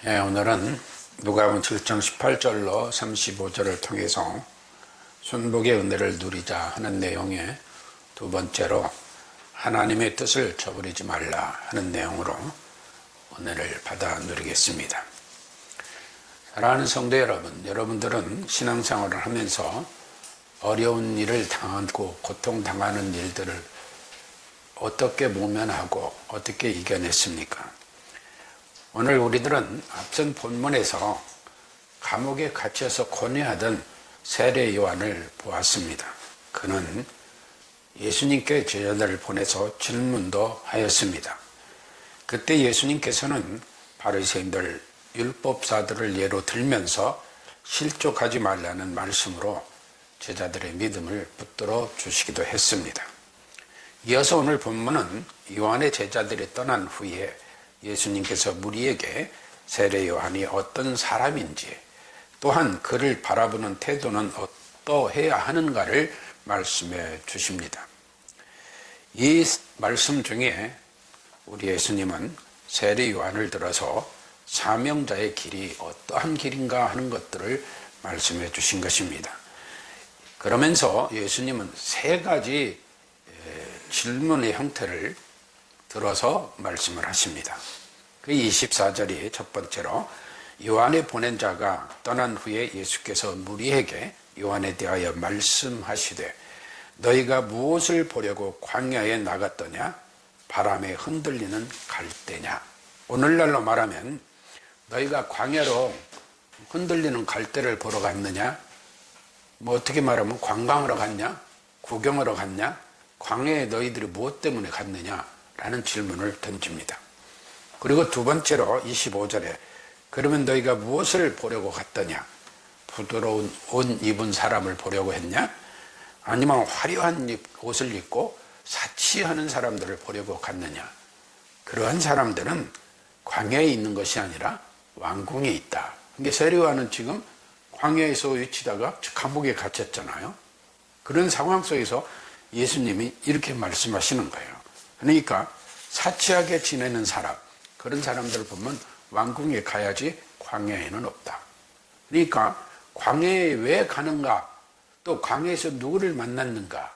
오늘은 누가복음 7장 18절로 35절을 통해서 순복의 은혜를 누리자 하는 내용의 두 번째로 하나님의 뜻을 저버리지 말라 하는 내용으로 은혜를 받아 누리겠습니다. 사랑하는 성도 여러분, 여러분들은 신앙생활을 하면서 어려운 일을 당하고 고통당하는 일들을 어떻게 모면하고 어떻게 이겨냈습니까? 오늘 우리들은 앞선 본문에서 감옥에 갇혀서 고뇌하던 세례 요한을 보았습니다. 그는 예수님께 제자들을 보내서 질문도 하였습니다. 그때 예수님께서는 바리새인들, 율법사들을 예로 들면서 실족하지 말라는 말씀으로 제자들의 믿음을 붙들어 주시기도 했습니다. 이어서 오늘 본문은 요한의 제자들이 떠난 후에 예수님께서 무리에게 세례 요한이 어떤 사람인지, 또한 그를 바라보는 태도는 어떠해야 하는가를 말씀해 주십니다. 이 말씀 중에 우리 예수님은 세례 요한을 들어서 사명자의 길이 어떠한 길인가 하는 것들을 말씀해 주신 것입니다. 그러면서 예수님은 세 가지 질문의 형태를 들어서 말씀을 하십니다. 그 24절이 첫 번째로 요한의 보낸 자가 떠난 후에 예수께서 무리에게 요한에 대하여 말씀하시되 너희가 무엇을 보려고 광야에 나갔더냐? 바람에 흔들리는 갈대냐? 오늘날로 말하면 너희가 광야로 흔들리는 갈대를 보러 갔느냐? 뭐 어떻게 말하면 관광하러 갔냐? 구경하러 갔냐? 광야에 너희들이 무엇 때문에 갔느냐? 라는 질문을 던집니다. 그리고 두 번째로 25절에 그러면 너희가 무엇을 보려고 갔더냐? 부드러운 옷 입은 사람을 보려고 했냐? 아니면 화려한 옷을 입고 사치하는 사람들을 보려고 갔느냐? 그러한 사람들은 광야에 있는 것이 아니라 왕궁에 있다. 그러니까 세례 요한은 지금 광야에서 외치다가 감옥에 갇혔잖아요. 그런 상황 속에서 예수님이 이렇게 말씀하시는 거예요. 그러니까 사치하게 지내는 사람, 그런 사람들을 보면 왕궁에 가야지 광야에는 없다. 그러니까 광야에 왜 가는가, 또 광야에서 누구를 만났는가,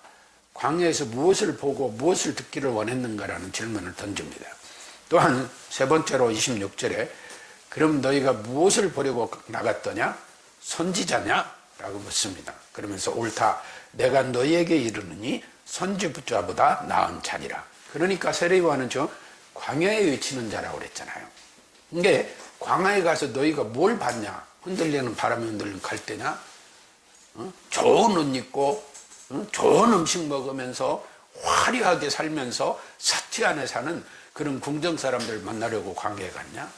광야에서 무엇을 보고 무엇을 듣기를 원했는가라는 질문을 던집니다. 또한 세 번째로 26절에 그럼 너희가 무엇을 보려고 나갔더냐? 선지자냐? 라고 묻습니다. 그러면서 옳다, 내가 너희에게 이르느니 선지자보다 나은 자니라. 그러니까 세례 요한은 저 광야에 외치는 자라고 그랬잖아요. 이게 광야에 가서 너희가 뭘 봤냐? 흔들리는 바람에 흔들리는 갈대냐? 좋은 옷 입고 좋은 음식 먹으면서 화려하게 살면서 사치 안에 사는 그런 궁정 사람들을 만나려고 광야에 갔냐?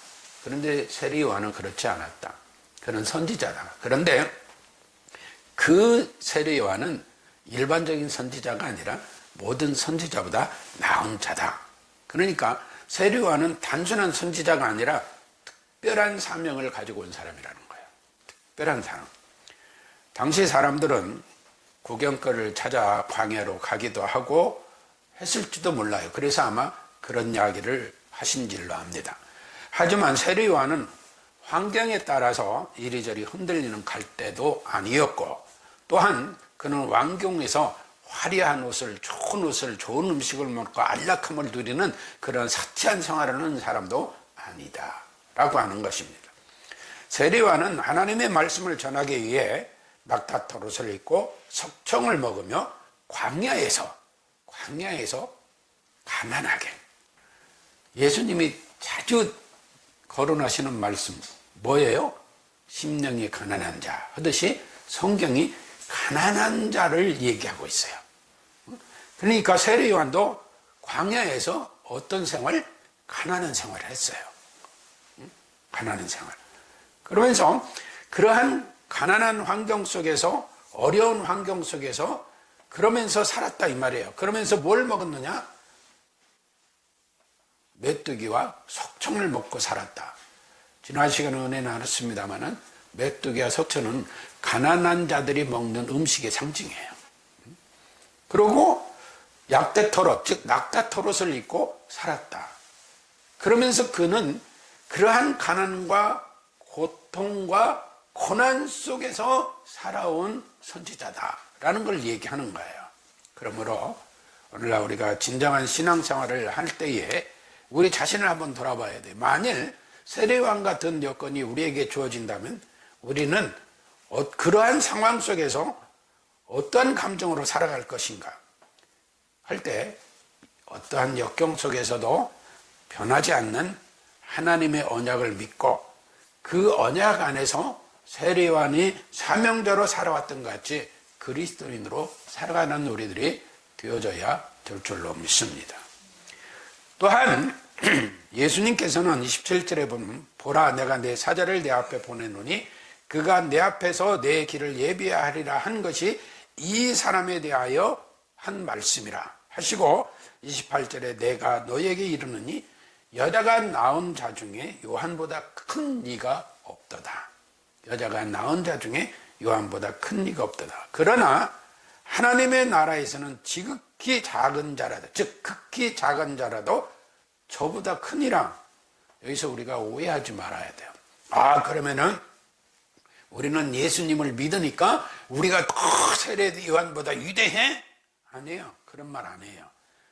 그런데 세례 요한은 그렇지 않았다. 그는 선지자다. 그런데 그 세례 요한은 일반적인 선지자가 아니라 모든 선지자보다 나은 자다. 그러니까 세례 요한은 단순한 선지자가 아니라 특별한 사명을 가지고 온 사람이라는 거예요. 특별한 사람. 당시 사람들은 구경거리를 찾아 광야로 가기도 하고 했을지도 몰라요. 그래서 아마 그런 이야기를 하신 줄로 압니다. 하지만 세례 요한은 환경에 따라서 이리저리 흔들리는 갈대도 아니었고, 또한 그는 왕궁에서 화려한 옷을, 좋은 옷을, 좋은 음식을 먹고 안락함을 누리는 그런 사치한 생활을 하는 사람도 아니다 라고 하는 것입니다. 세례 요한은 하나님의 말씀을 전하기 위해 낙타토롯을 입고 석청을 먹으며 광야에서 가난하게, 예수님이 자주 거론하시는 말씀 뭐예요? 심령이 가난한 자 하듯이 성경이 가난한 자를 얘기하고 있어요. 그러니까 세례 요한도 광야에서 어떤 생활? 가난한 생활을 했어요. 가난한 생활. 그러면서 그러한 가난한 환경 속에서, 어려운 환경 속에서 그러면서 살았다 이 말이에요. 그러면서 뭘 먹었느냐? 메뚜기와 석청을 먹고 살았다. 지난 시간에 은혜 나눴습니다마는 메뚜기와 석청은 가난한 자들이 먹는 음식의 상징이에요. 그리고 약대토롯, 즉 낙타토롯을 입고 살았다. 그러면서 그는 그러한 가난과 고통과 고난 속에서 살아온 선지자다라는 걸 얘기하는 거예요. 그러므로 오늘날 우리가 진정한 신앙생활을 할 때에 우리 자신을 한번 돌아봐야 돼요. 만일 세례요한 같은 여건이 우리에게 주어진다면 우리는 그러한 상황 속에서 어떠한 감정으로 살아갈 것인가 할 때 어떠한 역경 속에서도 변하지 않는 하나님의 언약을 믿고 그 언약 안에서 세례요한이 사명자로 살아왔던 것 같이 그리스도인으로 살아가는 우리들이 되어져야 될 줄로 믿습니다. 또한 예수님께서는 27절에 보면 보라 내가 내 사자를 내 앞에 보내노니 그가 내 앞에서 내 길을 예비하리라 한 것이 이 사람에 대하여 한 말씀이라 하시고 28절에 내가 너에게 이르느니 여자가 낳은 자 중에 요한보다 큰 이가 없도다. 여자가 낳은 자 중에 요한보다 큰 이가 없도다. 그러나 하나님의 나라에서는 지극히 작은 자라도, 즉 극히 작은 자라도 저보다 크니라. 여기서 우리가 오해하지 말아야 돼요. 그러면은 우리는 예수님을 믿으니까 우리가 더 세례 요한보다 위대해? 아니에요. 그런 말 안 해요.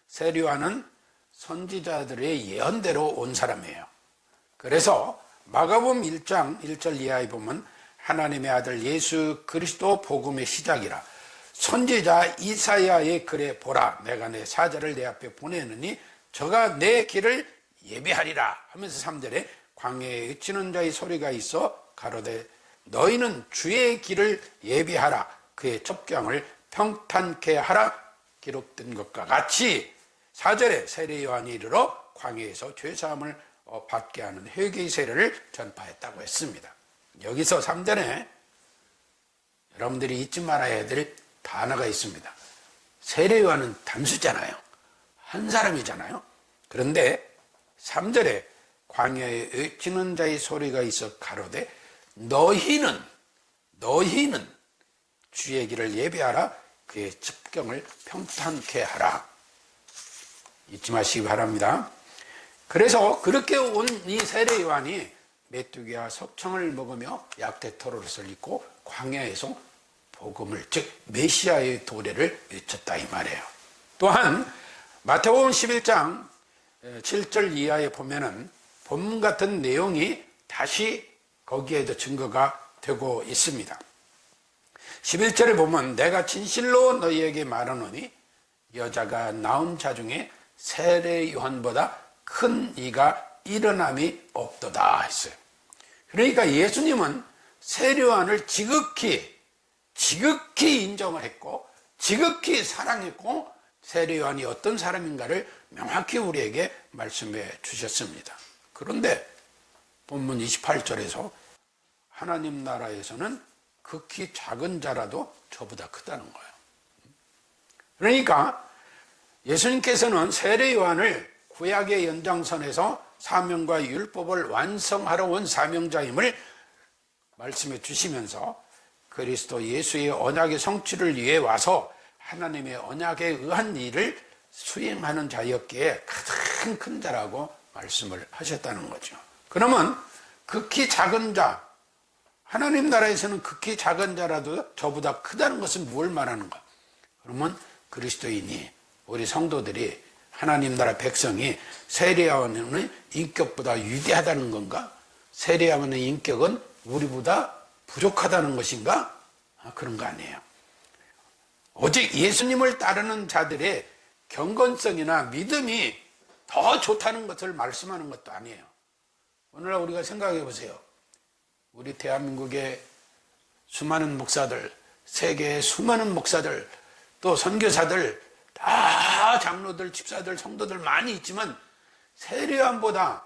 세례 요한은 선지자들의 예언대로 온 사람이에요. 그래서 마가복음 1장 1절 이하에 보면 하나님의 아들 예수 그리스도 복음의 시작이라 선지자 이사야의 글에 보라 내가 내 사자를 내 앞에 보내느니 저가 내 길을 예비하리라 하면서 3절에 광야에 외치는 자의 소리가 있어 가로되 너희는 주의 길을 예비하라 그의 첩경을 평탄케 하라 기록된 것과 같이 4절에 세례 요한이 이르러 광야에서 죄사함을 받게 하는 회개의 세례를 전파했다고 했습니다. 여기서 3절에 여러분들이 잊지 말아야 될 단어가 있습니다. 세례 요한은 단수잖아요. 한 사람이잖아요. 그런데 3절에 광야에 외치는 자의 소리가 있어 가로되 너희는 주의 길을 예비하라 그의 첩경을 평탄케 하라. 잊지 마시기 바랍니다. 그래서 그렇게 온 이 세례 요한이 메뚜기와 석청을 먹으며 약대토로를 입고 광야에서 복음을 즉 메시아의 도래를 외쳤다 이 말이에요. 또한 마태복음 11장 7절 이하에 보면은 본문 같은 내용이 다시 거기에도 증거가 되고 있습니다. 11절에 보면 내가 진실로 너희에게 말하노니 여자가 낳은 자 중에 세례 요한보다 큰 이가 일어남이 없도다 했어요. 그러니까 예수님은 세례 요한을 지극히 인정을 했고 지극히 사랑했고 세례 요한이 어떤 사람인가를 명확히 우리에게 말씀해 주셨습니다. 그런데 본문 28절에서 하나님 나라에서는 극히 작은 자라도 저보다 크다는 거예요. 그러니까 예수님께서는 세례 요한을 구약의 연장선에서 사명과 율법을 완성하러 온 사명자임을 말씀해 주시면서 그리스도 예수의 언약의 성취를 위해 와서 하나님의 언약에 의한 일을 수행하는 자였기에 가장 큰 자라고 말씀을 하셨다는 거죠. 그러면 극히 작은 자, 하나님 나라에서는 극히 작은 자라도 저보다 크다는 것은 뭘 말하는가? 그러면 그리스도인이 우리 성도들이 하나님 나라 백성이 세례 요한의 인격보다 위대하다는 건가? 세례 요한의 인격은 우리보다 부족하다는 것인가? 그런 거 아니에요. 오직 예수님을 따르는 자들의 경건성이나 믿음이 더 좋다는 것을 말씀하는 것도 아니에요. 오늘날 우리가 생각해 보세요. 우리 대한민국의 수많은 목사들, 세계의 수많은 목사들, 또 선교사들, 다 장로들, 집사들, 성도들 많이 있지만 세례 요한보다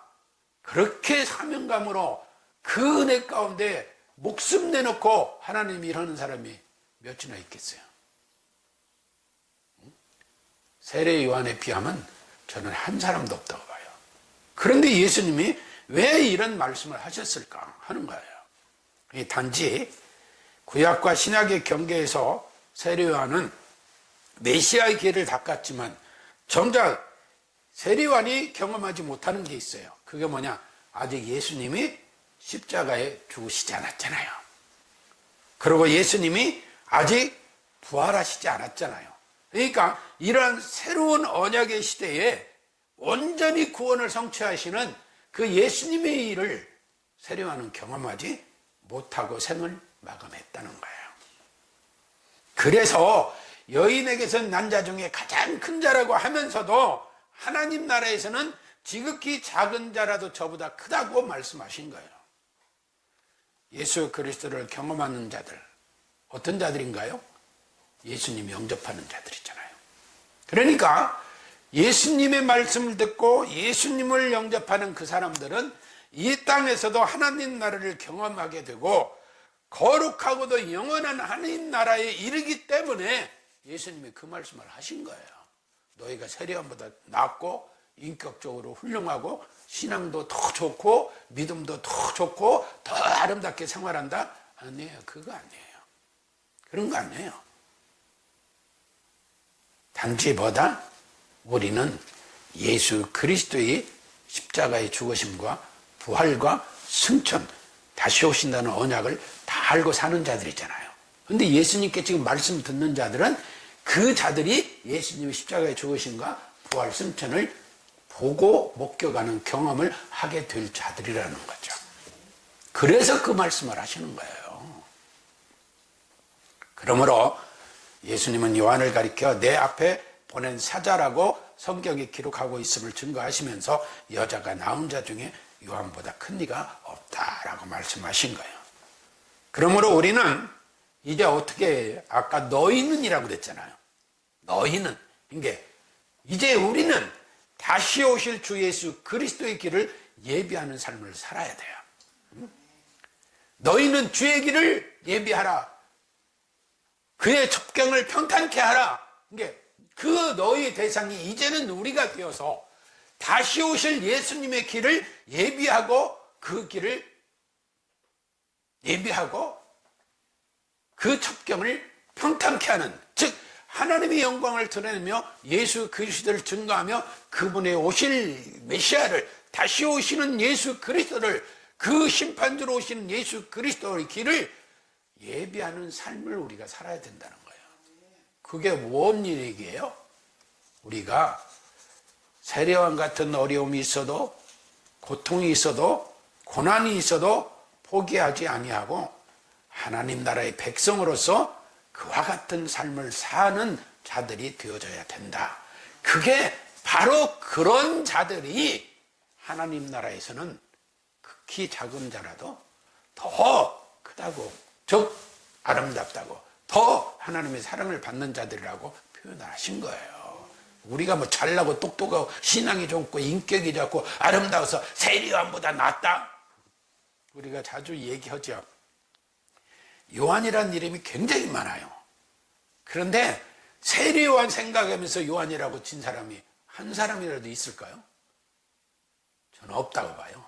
그렇게 사명감으로 그 은혜 가운데 목숨 내놓고 하나님 일하는 사람이 몇이나 있겠어요? 세례 요한에 비하면 저는 한 사람도 없다고 봐요. 그런데 예수님이 왜 이런 말씀을 하셨을까 하는 거예요. 단지 구약과 신약의 경계에서 세례 요한은 메시아의 길을 닦았지만 정작 세례 요한이 경험하지 못하는 게 있어요. 그게 뭐냐? 아직 예수님이 십자가에 죽으시지 않았잖아요. 그리고 예수님이 아직 부활하시지 않았잖아요. 그러니까 이러한 새로운 언약의 시대에 온전히 구원을 성취하시는 그 예수님의 일을 세례요한은 경험하지 못하고 생을 마감했다는 거예요. 그래서 여인에게서는 난 자 중에 가장 큰 자라고 하면서도 하나님 나라에서는 지극히 작은 자라도 저보다 크다고 말씀하신 거예요. 예수 그리스도를 경험하는 자들, 어떤 자들인가요? 예수님 영접하는 자들이잖아요. 그러니까 예수님의 말씀을 듣고 예수님을 영접하는 그 사람들은 이 땅에서도 하나님 나라를 경험하게 되고 거룩하고도 영원한 하나님 나라에 이르기 때문에 예수님이 그 말씀을 하신 거예요. 너희가 세례요한보다 낫고 인격적으로 훌륭하고 신앙도 더 좋고 믿음도 더 좋고 더 아름답게 생활한다? 아니에요. 그거 아니에요. 그런 거 아니에요. 단지 뭐다? 우리는 예수 그리스도의 십자가의 죽으심과 부활과 승천, 다시 오신다는 언약을 다 알고 사는 자들이잖아요. 근데 예수님께 지금 말씀 듣는 자들은 그 자들이 예수님의 십자가의 죽으심과 부활 승천을 보고 목격하는 경험을 하게 될 자들이라는 거죠. 그래서 그 말씀을 하시는 거예요. 그러므로 예수님은 요한을 가리켜 내 앞에 보낸 사자라고 성경이 기록하고 있음을 증거하시면서 여자가 낳은 자 중에 요한보다 큰 이가 없다라고 말씀하신 거예요. 그러므로 우리는 이제 어떻게 해요? 아까 너희는 이라고 그랬잖아요. 너희는 이게 이제 우리는 다시 오실 주 예수 그리스도의 길을 예비하는 삶을 살아야 돼요. 너희는 주의 길을 예비하라. 그의 첩경을 평탄케 하라. 그 너희의 대상이 이제는 우리가 되어서 다시 오실 예수님의 길을 예비하고 그 길을 예비하고 그 첩경을 평탄케 하는, 즉 하나님의 영광을 드러내며 예수 그리스도를 증거하며 그분의 오실 메시아를, 다시 오시는 예수 그리스도를, 그 심판주로 오시는 예수 그리스도의 길을 예비하는 삶을 우리가 살아야 된다는 거예요. 그게 뭔 얘기예요? 우리가 세례요한 같은 어려움이 있어도, 고통이 있어도, 고난이 있어도 포기하지 아니하고 하나님 나라의 백성으로서 그와 같은 삶을 사는 자들이 되어져야 된다. 그게 바로 그런 자들이 하나님 나라에서는 극히 작은 자라도 더 크다고, 즉 아름답다고, 더 하나님의 사랑을 받는 자들이라고 표현을 하신 거예요. 우리가 뭐 잘나고 똑똑하고 신앙이 좋고 인격이 좋고 아름다워서 세례요한보다 낫다? 우리가 자주 얘기하죠. 요한이라는 이름이 굉장히 많아요. 그런데 세례요한 생각하면서 요한이라고 진 사람이 한 사람이라도 있을까요? 저는 없다고 봐요.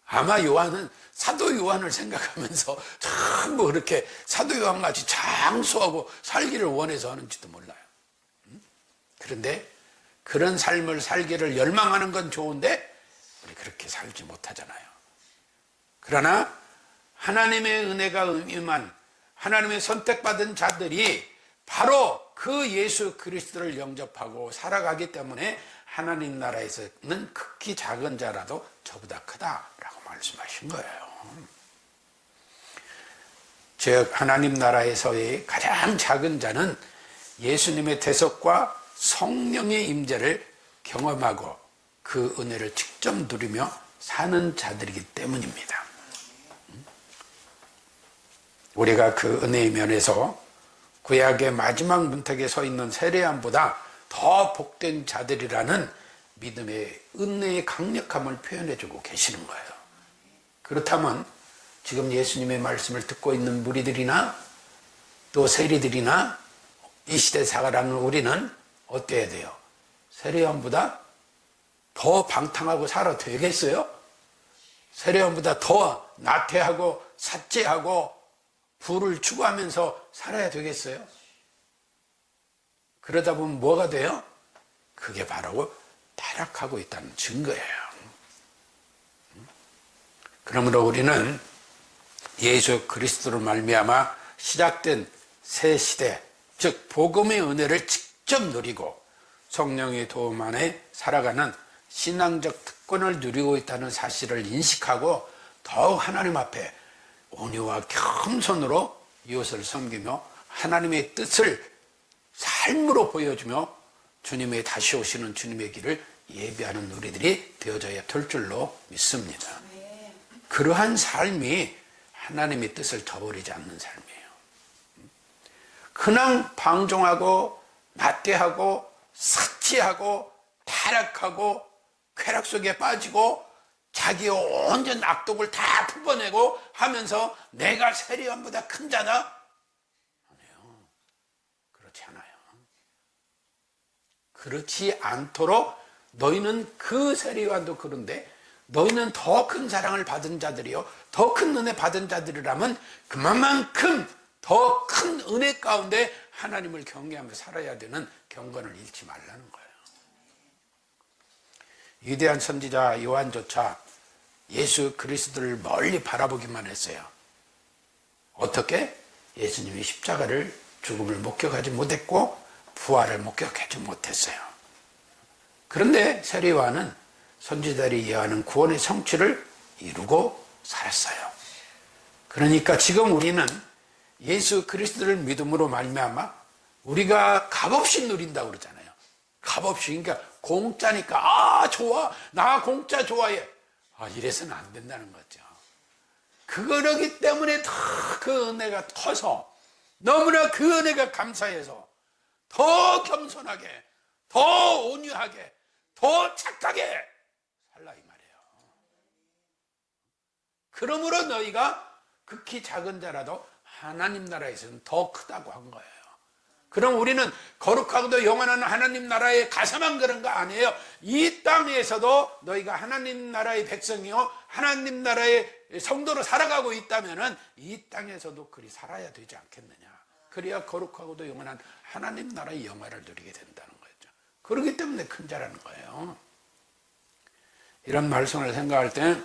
아마 요한은 사도 요한을 생각하면서 전부 그렇게 사도 요한같이 장수하고 살기를 원해서 하는지도 몰라요. 그런데 그런 삶을 살기를 열망하는 건 좋은데 우리 그렇게 살지 못하잖아요. 그러나 하나님의 은혜가 임한 하나님의 선택받은 자들이 바로 그 예수 그리스도를 영접하고 살아가기 때문에 하나님 나라에서는 극히 작은 자라도 저보다 크다라고 말씀하신 거예요. 즉 하나님 나라에서의 가장 작은 자는 예수님의 대속과 성령의 임재를 경험하고 그 은혜를 직접 누리며 사는 자들이기 때문입니다. 우리가 그 은혜의 면에서 구약의 마지막 문턱에 서 있는 세례요한보다 더 복된 자들이라는 믿음의 은혜의 강력함을 표현해주고 계시는 거예요. 그렇다면 지금 예수님의 말씀을 듣고 있는 무리들이나 또 세리들이나 이 시대 살아가는 우리는 어때야 돼요? 세례요한보다 더 방탕하고 살아도 되겠어요? 세례요한보다 더 나태하고 삿제하고 부를 추구하면서 살아야 되겠어요? 그러다 보면 뭐가 돼요? 그게 바로 타락하고 있다는 증거예요. 그러므로 우리는 예수 그리스도로 말미암아 시작된 새 시대, 즉 복음의 은혜를 직접 누리고 성령의 도움 안에 살아가는 신앙적 특권을 누리고 있다는 사실을 인식하고 더욱 하나님 앞에 온유와 겸손으로 이웃을 섬기며 하나님의 뜻을 삶으로 보여주며 주님의 다시 오시는 주님의 길을 예비하는 우리들이 되어져야 될 줄로 믿습니다. 그러한 삶이 하나님의 뜻을 저버리지 않는 삶이에요. 그냥 방종하고 나태하고 사치하고 타락하고 쾌락 속에 빠지고 자기의 온전 악독을 다 풀어내고 하면서 내가 세리원보다 큰 자다? 아니에요. 그렇지 않아요. 그렇지 않도록 너희는 그 세리원도 그런데 너희는 더 큰 사랑을 받은 자들이요 더 큰 은혜 받은 자들이라면 그만큼 더 큰 은혜 가운데 하나님을 경외하며 살아야 되는 경건을 잃지 말라는 거예요. 위대한 선지자 요한조차 예수 그리스도를 멀리 바라보기만 했어요. 어떻게? 예수님이 십자가를 죽음을 목격하지 못했고 부활을 목격하지 못했어요. 그런데 세례 요한은 선지자들이 예언하는 구원의 성취를 이루고 살았어요. 그러니까 지금 우리는 예수 그리스도를 믿음으로 말미암아 우리가 값없이 누린다고 그러잖아요. 값없이, 그러니까 공짜니까 좋아, 나 공짜 좋아해. 이래서는 안 된다는 거죠. 그러기 때문에 더 그 은혜가 커서 너무나 그 은혜가 감사해서 더 겸손하게 더 온유하게 더 착하게 살라 이 말이에요. 그러므로 너희가 극히 작은 자라도 하나님 나라에서는 더 크다고 한 거예요. 그럼 우리는 거룩하고도 영원한 하나님 나라에 가서만 그런 거 아니에요. 이 땅에서도 너희가 하나님 나라의 백성이요 하나님 나라의 성도로 살아가고 있다면 이 땅에서도 그리 살아야 되지 않겠느냐. 그래야 거룩하고도 영원한 하나님 나라의 영화를 누리게 된다는 거죠. 그렇기 때문에 큰 자라는 거예요. 이런 말씀을 생각할 때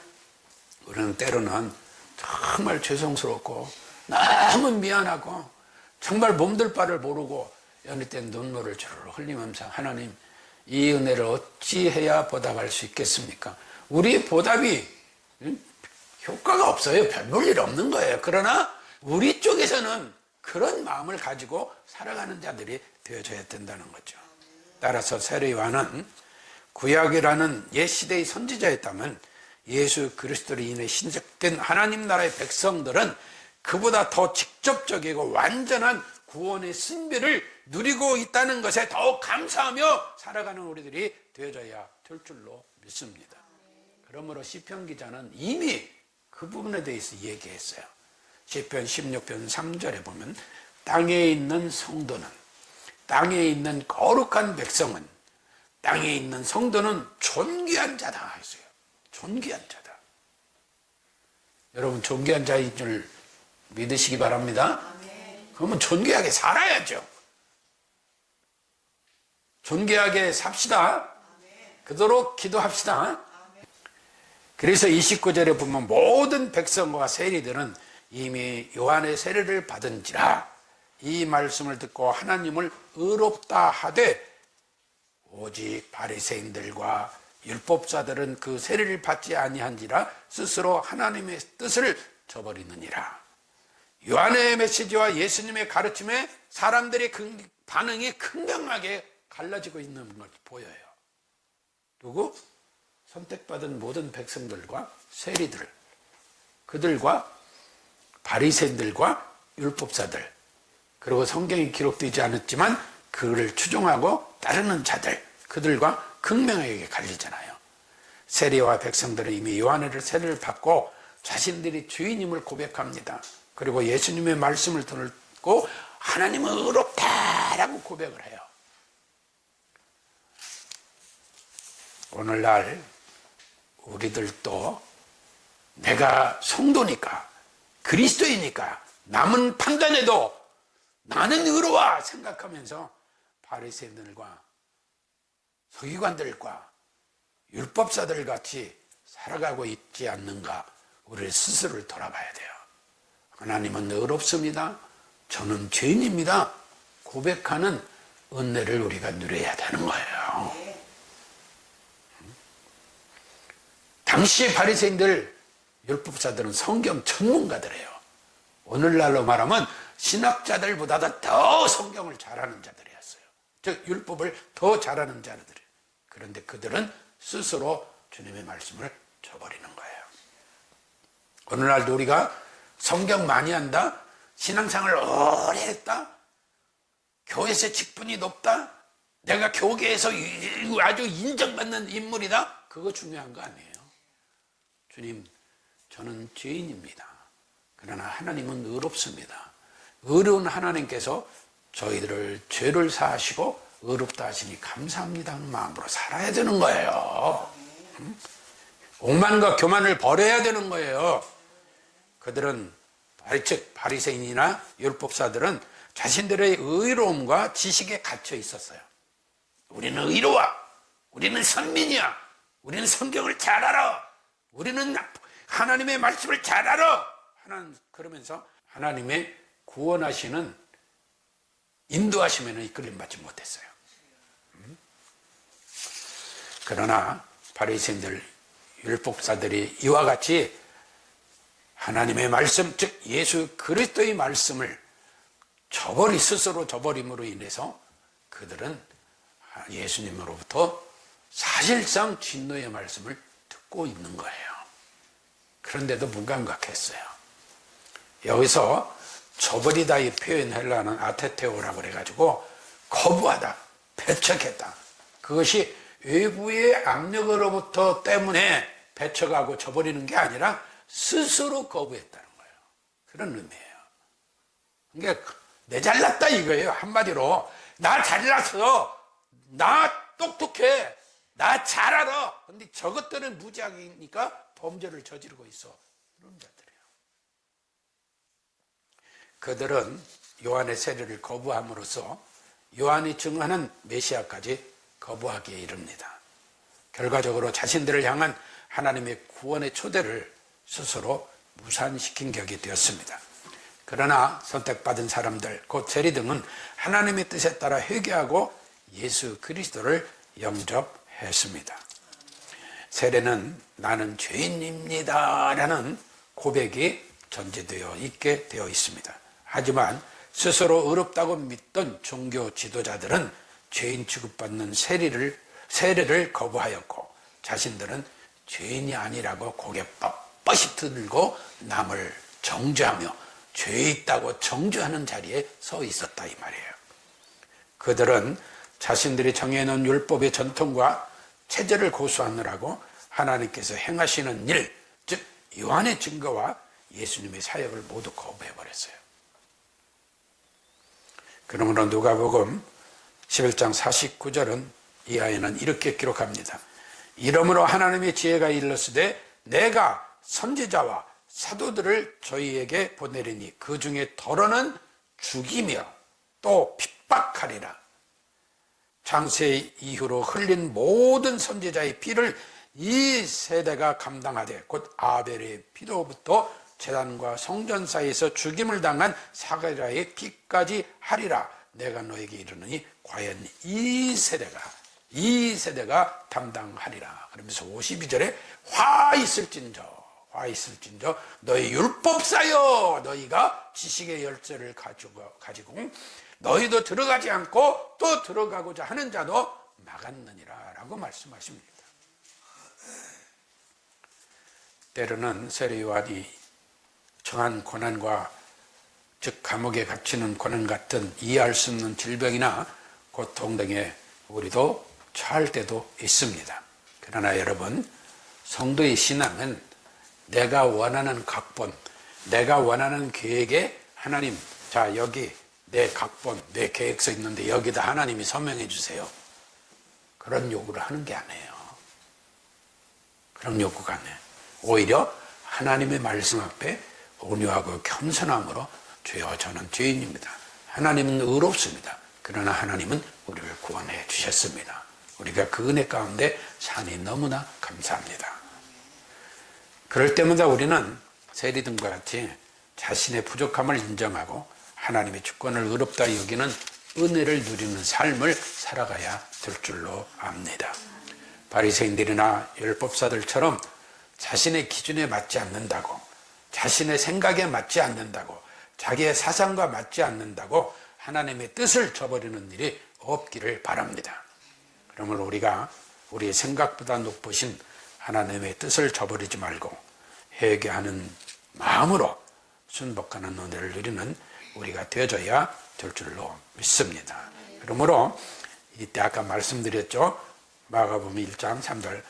우리는 때로는 정말 죄송스럽고 너무 미안하고 정말 몸둘 바를 모르고 어느 때 눈물을 주르르 흘리면서 하나님 이 은혜를 어찌해야 보답할 수 있겠습니까? 우리 보답이 효과가 없어요. 별 볼 일 없는 거예요. 그러나 우리 쪽에서는 그런 마음을 가지고 살아가는 자들이 되어져야 된다는 거죠. 따라서 세례 요한은 구약이라는 옛 시대의 선지자였다면 예수 그리스도로 인해 신적된 하나님 나라의 백성들은 그보다 더 직접적이고 완전한 구원의 승리를 누리고 있다는 것에 더욱 감사하며 살아가는 우리들이 되어져야 될 줄로 믿습니다. 그러므로 시편 기자는 이미 그 부분에 대해서 얘기했어요. 시편 16편 3절에 보면 땅에 있는 성도는, 땅에 있는 거룩한 백성은, 땅에 있는 성도는 존귀한 자다 했어요. 존귀한 자다. 여러분 존귀한 자인 줄 믿으시기 바랍니다. 그러면 존귀하게 살아야죠. 존귀하게 삽시다. 그토록 기도합시다. 그래서 29절에 보면 모든 백성과 세리들은 이미 요한의 세례를 받은지라 이 말씀을 듣고 하나님을 의롭다 하되 오직 바리새인들과 율법사들은 그 세례를 받지 아니한지라 스스로 하나님의 뜻을 저버리느니라. 요한의 메시지와 예수님의 가르침에 사람들의 반응이 극명하게 갈라지고 있는 걸 보여요. 누구? 선택받은 모든 백성들과 세리들, 그들과 바리새인들과 율법사들, 그리고 성경에 기록되지 않았지만 그를 추종하고 따르는 자들, 그들과 극명하게 갈리잖아요. 세리와 백성들은 이미 요한의 세례를 받고 자신들이 주인임을 고백합니다. 그리고 예수님의 말씀을 듣고 하나님은 의롭다라고 고백을 해요. 오늘날 우리들도 내가 성도니까 그리스도이니까 남은 판단해도 나는 의로워 생각하면서 바리새인들과 서기관들과 율법사들 같이 살아가고 있지 않는가 우리 스스로를 돌아봐야 돼요. 하나님은 의롭습니다. 저는 죄인입니다. 고백하는 은혜를 우리가 누려야 되는 거예요. 당시의 바리새인들, 율법사들은 성경 전문가들이에요. 오늘날로 말하면 신학자들보다도 더 성경을 잘하는 자들이었어요. 즉 율법을 더 잘하는 자들이에요. 그런데 그들은 스스로 주님의 말씀을 저버리는 거예요. 오늘날도 우리가 성경 많이 한다, 신앙생활을 오래 했다, 교회에서 직분이 높다, 내가 교계에서 아주 인정받는 인물이다, 그거 중요한 거 아니에요. 주님, 저는 죄인입니다. 그러나 하나님은 의롭습니다. 의로운 하나님께서 저희들을 죄를 사하시고 의롭다 하시니 감사합니다 하는 마음으로 살아야 되는 거예요. 오만과 교만을 버려야 되는 거예요. 그들은 즉 바리새인이나 율법사들은 자신들의 의로움과 지식에 갇혀 있었어요. 우리는 의로워, 우리는 선민이야, 우리는 성경을 잘 알아, 우리는 하나님의 말씀을 잘 알아, 그러면서 하나님의 구원하시는 인도하시면 이끌림받지 못했어요. 그러나 바리새인들, 율법사들이 이와 같이 하나님의 말씀, 즉 예수 그리스도의 말씀을 스스로 저버림으로 인해서 그들은 예수님으로부터 사실상 진노의 말씀을 듣고 있는 거예요. 그런데도 무감각했어요. 여기서 저버리다 이 표현 헬라는 아테테오라고 그래가지고 거부하다, 배척했다. 그것이 외부의 압력으로부터 때문에 배척하고 저버리는 게 아니라 스스로 거부했다는 거예요. 그런 의미예요. 그러니까 내 잘났다 이거예요. 한마디로 나 잘났어, 나 똑똑해, 나 잘 알아. 근데 저것들은 무지하니까 범죄를 저지르고 있어. 그런 자들이에요. 그들은 요한의 세례를 거부함으로써 요한이 증언하는 메시아까지 거부하기에 이릅니다. 결과적으로 자신들을 향한 하나님의 구원의 초대를 스스로 무산시킨 격이 되었습니다. 그러나 선택받은 사람들, 곧 세리 등은 하나님의 뜻에 따라 회개하고 예수 그리스도를 영접했습니다. 세례는 나는 죄인입니다 라는 고백이 전제되어 있게 되어 있습니다. 하지만 스스로 의롭다고 믿던 종교 지도자들은 죄인 취급받는 세례를 거부하였고 자신들은 죄인이 아니라고 고개 뻣뻣이 들고 남을 정죄하며 죄 있다고 정죄하는 자리에 서 있었다 이 말이에요. 그들은 자신들이 정해놓은 율법의 전통과 체제를 고수하느라고 하나님께서 행하시는 일, 즉 요한의 증거와 예수님의 사역을 모두 거부해버렸어요. 그러므로 누가복음 11장 49절은 이하에는 이렇게 기록합니다. 이러므로 하나님의 지혜가 일렀으되 내가 선지자와 사도들을 저희에게 보내리니 그 중에 더러는 죽이며 또 핍박하리라. 창세 이후로 흘린 모든 선지자의 피를 이 세대가 감당하되 곧 아벨의 피로부터 제단과 성전 사이에서 죽임을 당한 사가랴의 피까지 하리라. 내가 너에게 이르노니 과연 이 세대가 담당하리라. 그러면서 52절에 화 있을진저 너희 율법사여 너희가 지식의 열쇠를 가지고 너희도 들어가지 않고 또 들어가고자 하는 자도 막았느니라 라고 말씀하십니다. 때로는 세례 요한이 정한 고난과 즉 감옥에 갇히는 고난 같은 이해할 수 없는 질병이나 고통 등에 우리도 처할 때도 있습니다. 그러나 여러분, 성도의 신앙은 내가 원하는 각본, 내가 원하는 계획에 하나님, 자 여기 내 각본, 내 계획서 있는데 여기다 하나님이 서명해 주세요. 그런 요구를 하는 게 아니에요. 그런 요구가 아니에요. 오히려 하나님의 말씀 앞에 온유하고 겸손함으로 주여 저는 죄인입니다. 하나님은 의롭습니다. 그러나 하나님은 우리를 구원해 주셨습니다. 우리가 그 은혜 가운데 사니 너무나 감사합니다. 그럴 때마다 우리는 세리들과 같이 자신의 부족함을 인정하고 하나님의 주권을 의롭다 여기는 은혜를 누리는 삶을 살아가야 될 줄로 압니다. 바리새인들이나 율법사들처럼 자신의 기준에 맞지 않는다고, 자신의 생각에 맞지 않는다고, 자기의 사상과 맞지 않는다고 하나님의 뜻을 저버리는 일이 없기를 바랍니다. 그러므로 우리가 우리의 생각보다 높으신 하나님의 뜻을 저버리지 말고 회개하는 마음으로 순복하는 은혜를 누리는 우리가 되어져야 될 줄로 믿습니다. 그러므로 이때 아까 말씀드렸죠. 마가복음 1장 3절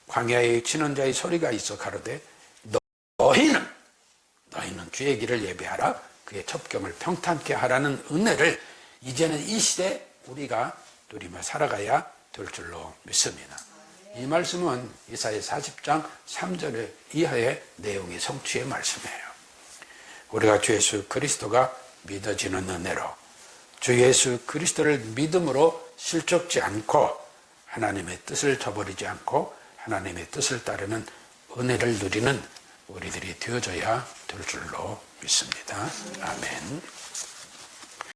광야에 치는 자의 소리가 있어 가로되 너희는 주의 길을 예배하라. 그의 첩경을 평탄케 하라는 은혜를 이제는 이 시대 우리가 누리며 살아가야 될 줄로 믿습니다. 이 말씀은 이사야 40장 3절 이하의 내용의 성취의 말씀이에요. 우리가 주 예수 그리스도가 믿어지는 은혜로 주 예수 그리스도를 믿음으로 실족지 않고 하나님의 뜻을 저버리지 않고 하나님의 뜻을 따르는 은혜를 누리는 우리들이 되어져야 될 줄로 믿습니다. 아멘.